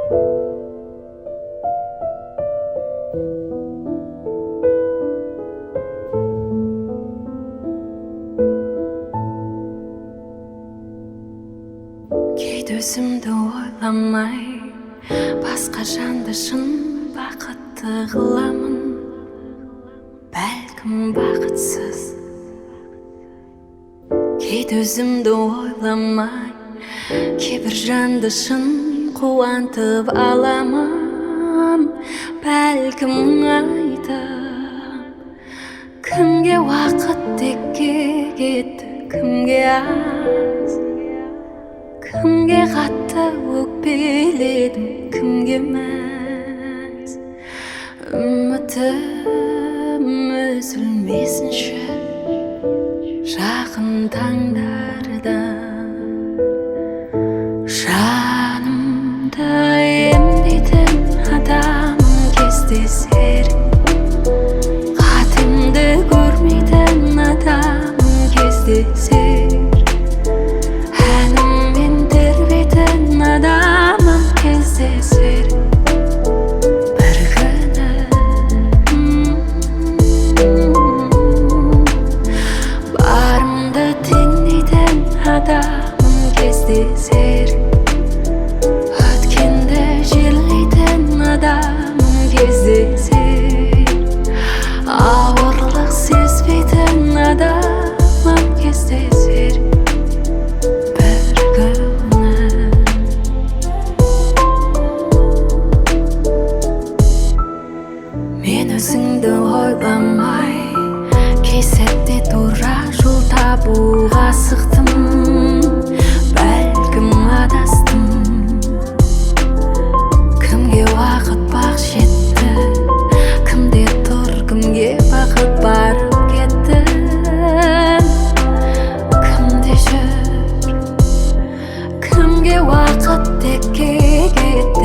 кейде өзімді ойламай басқа жанды шын бақытты қыламын. Бәлкім бақытсыз. Кейде өзімді ойламай кейбір жанды шын қуантып аламын. Бәлкім айтам, кімге уақыт текке кетті, кімге аз, кімге қатты өкпеледім, кімге мәз. Үмітім үзілмесінші жақын таңдарда, жанымды емдейтін адамым кездесер. Қатемді көрмейтін адамым кездесер. Әніммен тербейтін адамым кездесер. Бір күні барымды теңдейтін адамым кездесер. Өткенді жерлейтін адамым кездесер. Ауырлық сезбейтін адамым кездесер. Бір күні мен өзіңді ойламай кей сәтте тура жол табуға асықтым. Бәлкім адастым. Кімге уақыт бақ жетті, кімде тұр, кімге бақыт барып кетті, кімде жүр, кімге уақыт текке кетті.